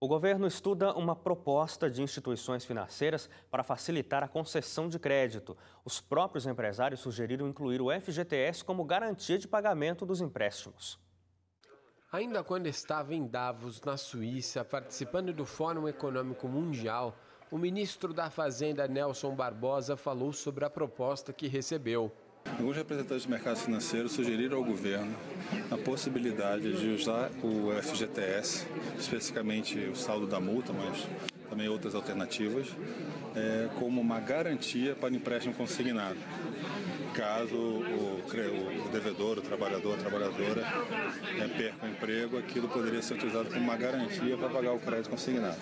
O governo estuda uma proposta de instituições financeiras para facilitar a concessão de crédito. Os próprios empresários sugeriram incluir o FGTS como garantia de pagamento dos empréstimos. Ainda quando estava em Davos, na Suíça, participando do Fórum Econômico Mundial, o ministro da Fazenda, Nelson Barbosa, falou sobre a proposta que recebeu. Alguns representantes do mercado financeiro sugeriram ao governo a possibilidade de usar o FGTS, especificamente o saldo da multa, mas também outras alternativas, como uma garantia para empréstimo consignado. Caso o devedor, o trabalhador, a trabalhadora perca o emprego, aquilo poderia ser utilizado como uma garantia para pagar o crédito consignado.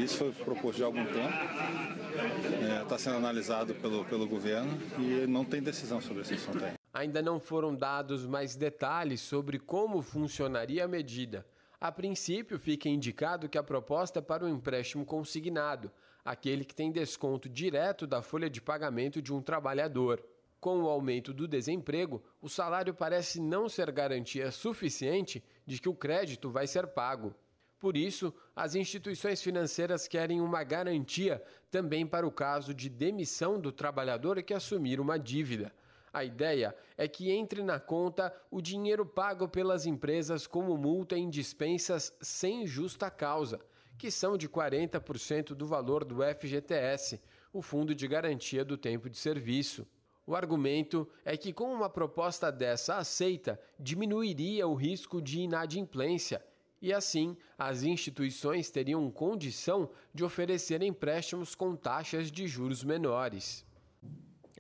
Isso foi proposto já há algum tempo, está sendo analisado pelo governo e não tem decisão sobre esse assunto ainda. Ainda não foram dados mais detalhes sobre como funcionaria a medida. A princípio, fica indicado que a proposta é para o empréstimo consignado, aquele que tem desconto direto da folha de pagamento de um trabalhador. Com o aumento do desemprego, o salário parece não ser garantia suficiente de que o crédito vai ser pago. Por isso, as instituições financeiras querem uma garantia também para o caso de demissão do trabalhador que assumir uma dívida. A ideia é que entre na conta o dinheiro pago pelas empresas como multa em dispensas sem justa causa, que são de 40% do valor do FGTS, o Fundo de Garantia do Tempo de Serviço. O argumento é que com uma proposta dessa aceita, diminuiria o risco de inadimplência e assim as instituições teriam condição de oferecer empréstimos com taxas de juros menores.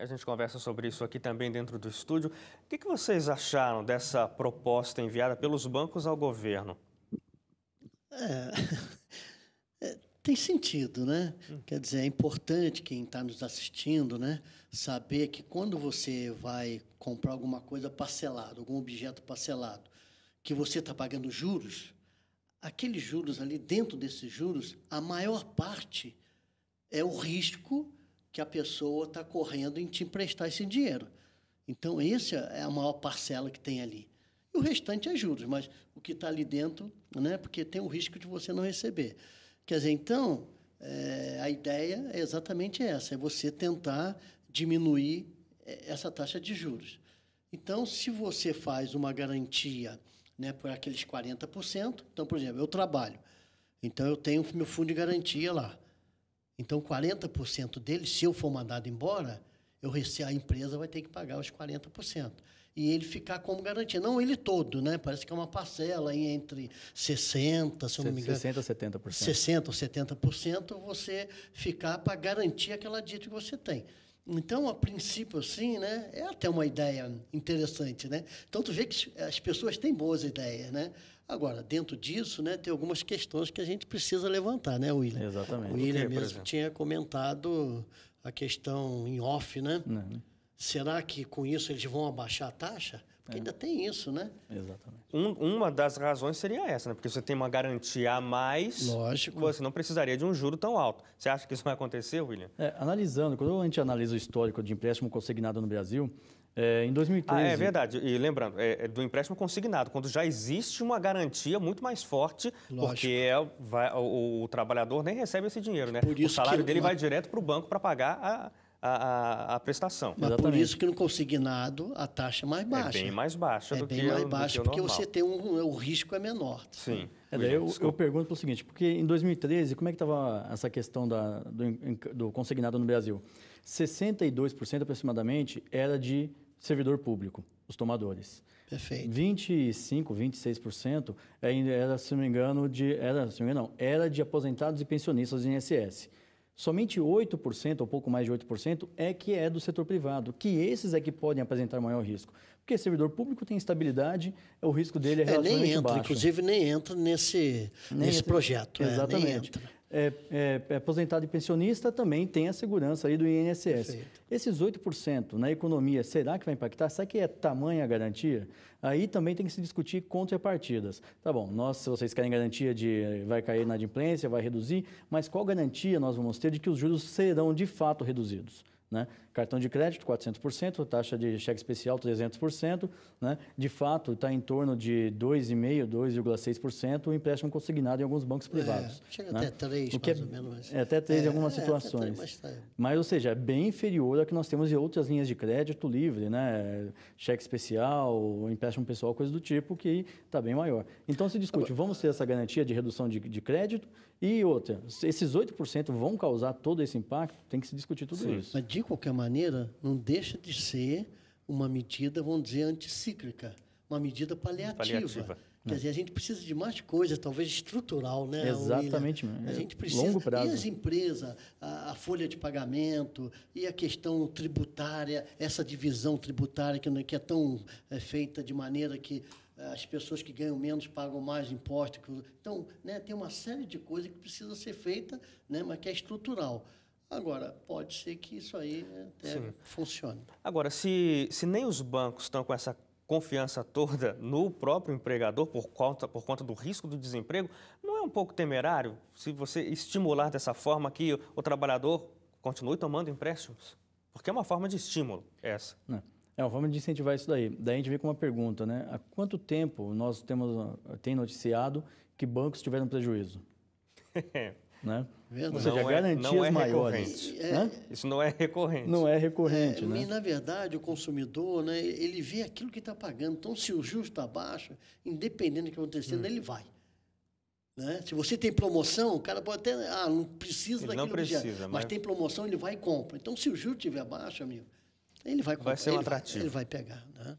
A gente conversa sobre isso aqui também dentro do estúdio. O que vocês acharam dessa proposta enviada pelos bancos ao governo? Tem sentido, né? Quer dizer, é importante quem está nos assistindo, né, saber que quando você vai comprar alguma coisa parcelado, algum objeto parcelado, que você está pagando juros, aqueles juros ali, dentro desses juros, a maior parte é o risco que a pessoa está correndo em te emprestar esse dinheiro. Então, essa é a maior parcela que tem ali. E o restante é juros, mas o que está ali dentro, né, porque tem o risco de você não receber. Quer dizer, então, a ideia é exatamente essa, é você tentar diminuir essa taxa de juros. Então, se você faz uma garantia, né, por aqueles 40%, então, por exemplo, eu trabalho, então eu tenho meu fundo de garantia lá. Então, 40% dele, se eu for mandado embora, a empresa vai ter que pagar os 40%. E ele ficar como garantia. Não ele todo, né? Parece que é uma parcela aí entre 60%, se eu não me engano. 60% a 70%. 60% ou 70% você ficar para garantir aquela dívida que você tem. Então, a princípio, assim, né, é até uma ideia interessante, né? Então, tu vê que as pessoas têm boas ideias, né? Agora, dentro disso, né, tem algumas questões que a gente precisa levantar, né, William? Exatamente. O William mesmo tinha comentado a questão em off, né? Não. Será que com isso eles vão abaixar a taxa? Porque ainda tem isso, né? Exatamente. Uma das razões seria essa, né? Porque você tem uma garantia a mais, lógico, você não precisaria de um juro tão alto. Você acha que isso vai acontecer, William? Analisando, quando a gente analisa o histórico de empréstimo consignado no Brasil, em 2013... é verdade. E lembrando, do empréstimo consignado, quando já existe uma garantia muito mais forte, lógico, porque o trabalhador nem recebe esse dinheiro, né? Por isso o salário dele vai direto para o banco para pagar a prestação. Mas por isso que no consignado a taxa é mais baixa. É bem mais baixa do que o normal. É bem mais baixa porque você tem o risco é menor. Sim. Daí eu pergunto o seguinte, porque em 2013, como é que estava essa questão do consignado no Brasil? 62% aproximadamente era de servidor público, os tomadores. Perfeito. 25%, 26% era, se não me engano, era de aposentados e pensionistas do INSS. Somente 8%, ou pouco mais de 8%, é que é do setor privado, que esses é que podem apresentar maior risco. Porque servidor público tem estabilidade, o risco dele é relativamente baixo. Inclusive nem entra nesse projeto. Exatamente. Nem entra. Aposentado e pensionista também tem a segurança aí do INSS. Perfeito. Esses 8% na economia, será que vai impactar? Será que é tamanha a garantia? Aí também tem que se discutir contrapartidas. Tá bom, se vocês querem garantia de vai cair na inadimplência, vai reduzir, mas qual garantia nós vamos ter de que os juros serão de fato reduzidos? Né? Cartão de crédito, 400%, taxa de cheque especial, 300%. Né? De fato, está em torno de 2,5%, 2,6% o empréstimo consignado em alguns bancos privados. Chega né? até 3%, o que mais ou menos. até 3% em algumas situações. Mas, ou seja, é bem inferior ao que nós temos em outras linhas de crédito livre, né? Cheque especial, empréstimo pessoal, coisa do tipo, que está bem maior. Então, se discute, vamos ter essa garantia de redução de crédito e outra. Esses 8% vão causar todo esse impacto? Tem que se discutir tudo isso. Mas, de qualquer maneira, não deixa de ser uma medida, vamos dizer, anticíclica, uma medida paliativa. Quer dizer, a gente precisa de mais coisa, talvez estrutural, né? Exatamente. A gente precisa. Longo prazo. E as empresas, a folha de pagamento e a questão tributária, essa divisão tributária que é tão feita de maneira que as pessoas que ganham menos pagam mais impostos. Então, né, tem uma série de coisas que precisa ser feita, né, mas que é estrutural. Agora, pode ser que isso aí até funcione. Agora, se nem os bancos estão com essa confiança toda no próprio empregador por conta do risco do desemprego, não é um pouco temerário se você estimular dessa forma que o trabalhador continue tomando empréstimos? Porque é uma forma de estímulo essa. Não. É uma forma de incentivar isso daí. Daí a gente vem com uma pergunta, né? Há quanto tempo nós tem noticiado que bancos tiveram prejuízo? Né? Ou seja, garantias maiores. Isso não é recorrente. Não é recorrente, né? E, na verdade, o consumidor, né, ele vê aquilo que está pagando. Então, se o juros está baixo, independente do que acontecendo, ele vai. Né? Se você tem promoção, o cara pode até... não precisa daquilo. Não precisa, mas tem promoção, ele vai e compra. Então, se o juro estiver baixo, amigo, ele vai comprar. Vai ser um atrativo. Ele vai pegar. Né?